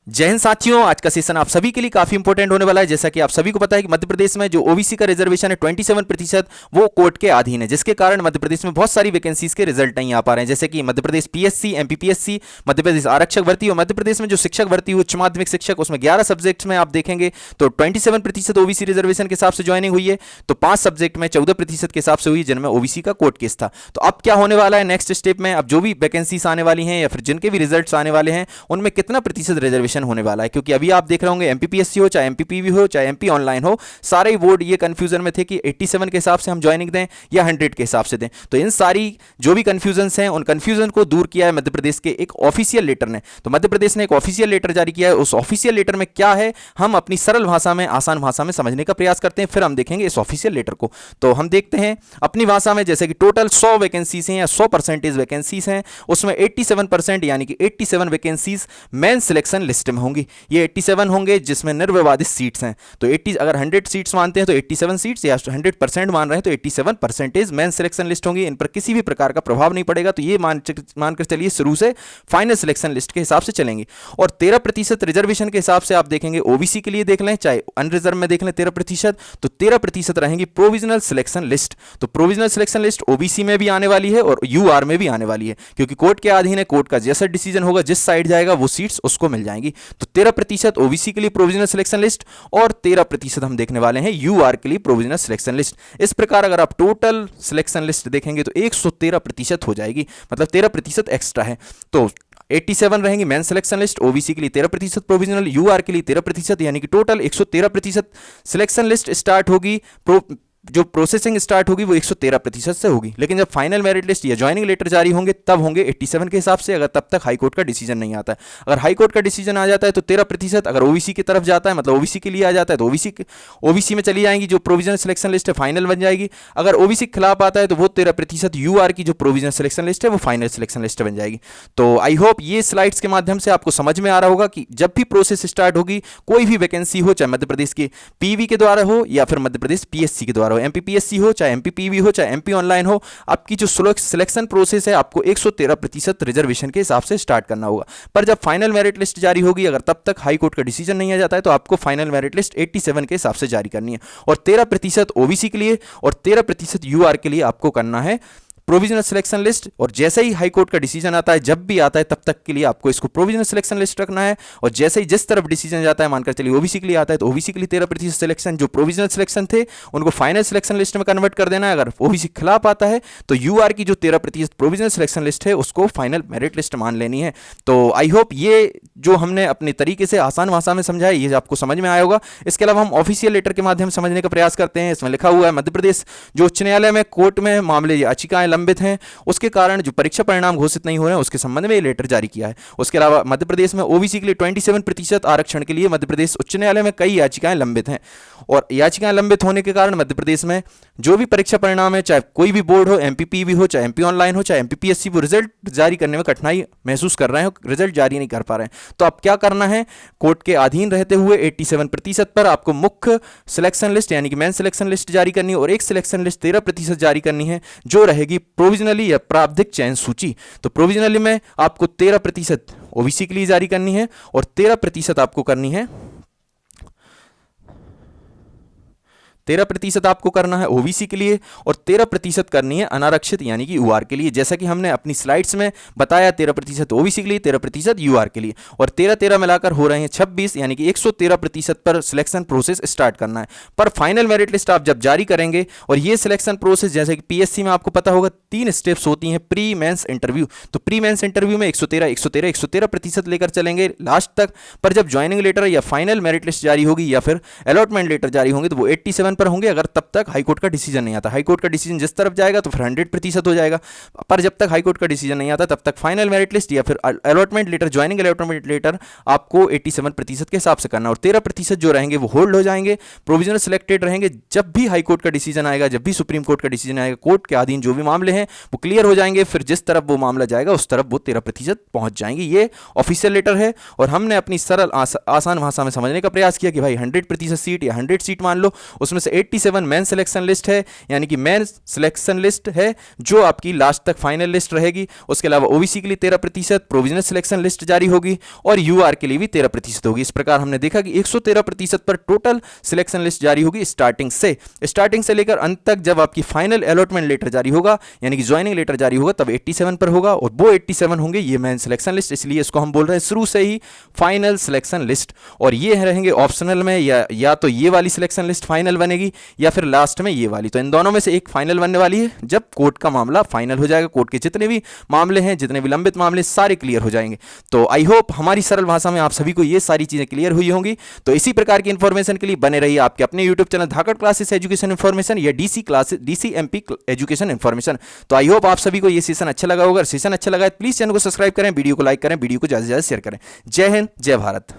जय हिंद साथियों, आज का सेशन आप सभी के लिए काफी इंपॉर्टेंट होने वाला है। जैसा कि आप सभी को पता है कि मध्य प्रदेश में जो ओबीसी का रिजर्वेशन है 27% वो कोर्ट के अधीन है, जिसके कारण मध्य प्रदेश में बहुत सारी वैकेंसीज के रिजल्ट नहीं आ पा रहे हैं। जैसे कि मध्य प्रदेश पीएससी, एमपीपीएससी, मध्य प्रदेश आरक्षक भर्ती और मध्य प्रदेश में जो शिक्षक भर्ती हुई उच्च माध्यमिक शिक्षक, उसमें 11 सब्जेक्ट्स में आप देखेंगे तो 27% ओबीसी रिजर्वेशन के हिसाब से ज्वाइनिंग हुई है, तो 5 सब्जेक्ट में 14% के हिसाब से हुई जिनमें ओबीसी का कोर्ट केस था। तो अब क्या होने वाला है नेक्स्ट स्टेप में, अब जो भी वैकेंसीज आने वाली हैं या फिर जिनके भी रिजल्ट्स आने वाले हैं उनमें कितना प्रतिशत रिजर्वेशन होने वाला है, क्योंकि अभी आप देख रहे होंगे एमपीपीएससी हो चाहे एमपीपीवी हो चाहे एमपी ऑनलाइन हो, सारे बोर्ड ये कंफ्यूजन में थे कि 87 के हिसाब से हम ज्वाइनिंग दें या 100 के हिसाब से दें। तो इन सारी जो भी कंफ्यूजन हैं उन कंफ्यूजन को दूर किया है मध्य प्रदेश के एक ऑफिशियल लेटर ने। तो मध्य प्रदेश ने एक ऑफिशियल लेटर जारी किया है, उस ऑफिशियल लेटर में क्या है हम अपनी सरल भाषा में, आसान भाषा में समझने का प्रयास करते हैं, फिर हम देखेंगे इस ऑफिशियल लेटर को। तो हम देखते हैं अपनी भाषा में, जैसे कि टोटल 100 वैकेंसीज हैं या 100% वैकेंसीज हैं, उसमें 87% यानी कि 87 वैकेंसीज मेन सिलेक्शन लिस्ट में होंगी। ये 87 होंगे जिसमें निर्विवादित सीट्स हैं। तो 80 अगर 100 सीट्स मानते हैं तो 87 सीट्स, या 100% मान रहे हैं तो 87% मेन सिलेक्शन लिस्ट होंगी। इन पर किसी भी प्रकार का प्रभाव नहीं पड़ेगा। तो ये मानकर चलिए शुरू से फाइनल सिलेक्शन लिस्ट के हिसाब से चलेंगे। और 13% रिजर्वेशन के हिसाब से आप देखेंगे ओबीसी के लिए देख लें चाहे अनरिजर्व में देख लें 13%, तो 13% रहेंगी प्रोविजनल सिलेक्शन लिस्ट। तो प्रोविजनल सिलेक्शन लिस्ट ओबीसी में भी आने वाली है और यूआर में भी आने वाली है, क्योंकि कोर्ट के अधीन है। कोर्ट का जैसा डिसीजन होगा, जिस साइड जाएगा वो सीट्स उसको मिल जाएंगी। तो 13% ओबीसी के लिए प्रोविजनल सिलेक्शन लिस्ट और 13% हम देखने वाले हैं यूआर के लिए प्रोविजनल सिलेक्शन लिस्ट। इस प्रकार अगर आप टोटल सिलेक्शन लिस्ट देखेंगे तो 113% हो जाएगी, मतलब 13% एक्स्ट्रा है। तो 87 रहेंगी मेन सिलेक्शन लिस्ट, ओबीसी के लिए 13%, प्रोविजनल यूआर के लिए 13%, यानी कि टोटल 113% सिलेक्शन लिस्ट स्टार्ट होगी। जो प्रोसेसिंग स्टार्ट होगी वो 113% से होगी। लेकिन जब फाइनल मेरिट लिस्ट या ज्वाइनिंग लेटर जारी होंगे तब होंगे 87 के हिसाब से, अगर तब तक हाई कोर्ट का डिसीजन नहीं आता है। अगर हाई कोर्ट का डिसीजन आ जाता है तो 13%, अगर ओबीसी की तरफ जाता है मतलब ओबीसी के लिए आ जाता है तो ओबीसी में चली जाएंगी, जो प्रोविजनल सिलेक्शन लिस्ट है फाइनल बन जाएगी। अगर ओबीसी के खिलाफ आता है तो वो 13% यूआर की जो प्रोविजनल सिलेक्शन लिस्ट है वो फाइनल सिलेक्शन लिस्ट बन जाएगी। तो आई होप ये स्लाइड्स के माध्यम से आपको समझ में आ रहा होगा कि जब भी प्रोसेस स्टार्ट होगी, कोई भी वैकेंसी हो, चाहे मध्य प्रदेश के पीवी के द्वारा हो या फिर मध्य प्रदेश पीएससी के द्वारा हो, एमपीपीएससी हो चाहे एमपीपीवी हो चाहे एमपी ऑनलाइन हो, आपकी जो सिलेक्शन प्रोसेस है आपको 113% रिजर्वेशन के हिसाब से स्टार्ट करना होगा। पर जब फाइनल मेरिट लिस्ट जारी होगी, अगर तब तक हाई कोर्ट का डिसीजन नहीं आ जाता है तो आपको फाइनल मेरिट लिस्ट 87 के हिसाब से जारी करनी है। और 13% ओबीसी के लिए और 13% यूआर के लिए आपको करना है प्रोविजनल सिलेक्शन लिस्ट। और जैसे ही हाई कोर्ट का डिसीजन आता है, जब भी आता है, तब तक के लिए आपको इसको प्रोविजनल सिलेक्शन लिस्ट रखना है। और जैसे ही जिस तरफ डिसीजन जाता है, मानकर चलिए ओबीसी के लिए आता है तो ओबीसी के लिए 13% सिलेक्शन, जो प्रोविजनल सिलेक्शन थे उनको फाइनल सिलेक्शन लिस्ट में कन्वर्ट कर देना है। अगर ओबीसी के खिलाफ आता है तो यूआर की जो 13% प्रोविजनल सिलेक्शन लिस्ट है उसको फाइनल मेरिट लिस्ट मान लेनी है। तो आई होप ये जो हमने अपने तरीके से आसान भाषा में समझा है ये आपको समझ में आया होगा। इसके अलावा हम ऑफिशियल लेटर के माध्यम से समझने का प्रयास करते हैं। इसमें लिखा हुआ है मध्य प्रदेश जो उच्च न्यायालय में कोर्ट में मामले याचिकाएं लंबित हैं, उसके कारण जो परीक्षा परिणाम घोषित नहीं हो रहे हैं उसके संबंध में ये लेटर जारी किया है। उसके अलावा मध्य प्रदेश में ओबीसी के लिए 27% आरक्षण के लिए मध्य प्रदेश उच्च न्यायालय में कई याचिकाएं लंबित हैं, और याचिकाएं लंबित होने के कारण मध्य प्रदेश में जो भी परीक्षा परिणाम है, चाहे कोई भी बोर्ड हो, एमपीपीवी हो चाहे एमपी ऑनलाइन हो चाहे एमपीपीएससी, वो रिजल्ट जारी करने में कठिनाई महसूस कर रहे हैं, रिजल्ट जारी नहीं कर पा रहे हैं। तो अब क्या करना है, कोर्ट के अधीन रहते हुए 87% पर आपको मुख्य सिलेक्शन लिस्ट यानी कि मेन सिलेक्शन लिस्ट जारी करनी है, और एक सिलेक्शन लिस्ट 13% जारी करनी है जो रहेगी प्रोविजनली या प्रारंभिक चयन सूची। तो प्रोविजनली में आपको 13% ओबीसी के लिए जारी करनी है और 13% आपको करनी है 13% आपको करना है ओबीसी के लिए और 13% करनी है अनारक्षित यानी कि यूआर के लिए। जैसा कि हमने अपनी स्लाइड्स में बताया, 13% ओबीसी के लिए, 13% यूआर के लिए, और 13-13 मिलाकर हो रहे हैं 26, यानी कि 113% पर सिलेक्शन प्रोसेस स्टार्ट करना है। पर फाइनल मेरिट लिस्ट आप जब जारी करेंगे, और ये सिलेक्शन प्रोसेस जैसे कि पीएससी में आपको पता होगा 3 स्टेप्स होती हैं प्री मेंस इंटरव्यू। तो प्री मेंस इंटरव्यू में 113% लेकर चलेंगे लास्ट तक। पर जब ज्वाइनिंग लेटर या फाइनल मेरिट लिस्ट जारी होगी या फिर अलॉटमेंट लेटर जारी होंगे तो वो 87 पर होंगे, अगर तब तक हाई कोर्ट का डिसीजन नहीं आता। हाई कोर्ट का डिसीजन जिस तरफ जाएगा तो फिर 100% हो जाएगा। पर जब तक हाई कोर्ट का डिसीजन नहीं आता तब तक फाइनल मेरिट लिस्ट या फिर allotment letter, joining allotment letter आपको 87% के हिसाब से करना, और 13% जो रहेंगे वो होल्ड हो जाएंगे, प्रोविजनल सिलेक्टेड रहेंगे। जब भी हाई कोर्ट का डिसीजन आएगा, जब भी सुप्रीम कोर्ट का डिसीजन आएगा, कोर्ट के अधीन जो भी मामले हैं वो क्लियर हो जाएंगे, फिर जिस तरफ वो मामला जाएगा उस तरफ वो 13% पहुंच जाएंगे। ये ऑफिशियल लेटर है, और हमने अपनी सरल आसान भाषा में समझने का प्रयास किया कि भाई 100% सीट या 100 सीट मान लो, उसमें उसमें से 87 मेन सिलेक्शन लिस्ट है, यानी कि मेन सिलेक्शन लिस्ट है जो आपकी लास्ट तक फाइनल लिस्ट रहेगी। उसके अलावा ओबीसी के लिए 13%, प्रोविजनल सिलेक्शन लिस्ट जारी होगी और यूआर के लिए भी 13% होगी। इस प्रकार हमने देखा कि 113% पर टोटल सिलेक्शन लिस्ट जारी होगी स्टार्टिंग से लेकर अंत तक। जब आपकी फाइनल अलॉटमेंट लेटर जारी होगा यानी कि ज्वाइनिंग लेटर जारी होगा तब 87 पर होगा, और वो 87 होंगे ये मेन सिलेक्शन लिस्ट, इसलिए इसको हम बोल रहे हैं शुरू से ही फाइनल सिलेक्शन लिस्ट। और ये रहेंगे ऑप्शनल में, या तो ये वाली सिलेक्शन लिस्ट फाइनल बनेगी या फिर लास्ट में ये वाली। तो इन दोनों में से एक फाइनल बनने वाली है जब कोर्ट का मामला फाइनल हो जाएगा। कोर्ट के जितने भी मामले हैं, जितने भी लंबित मामले, सारे क्लियर हो जाएंगे। तो आई होप हमारी सरल भाषा में आप सभी को ये सारी चीजें क्लियर हुई होंगी। तो इसी प्रकार की इंफॉर्मेशन के लिए बने रहिए आपके अपने यूट्यूब चैनल धाकड़ क्लासेस एजुकेशन इन्फॉर्मेशन या DCMP एजुकेशन इन्फॉर्मेशन। तो आई होप आप सभी को ये सेशन अच्छा लगा होगा। सेशन अच्छा लगा है प्लीज चैनल को सब्सक्राइब करें, वीडियो को लाइक करें, वीडियो को ज्यादा से ज्यादा शेयर करें। जय हिंद, जय भारत।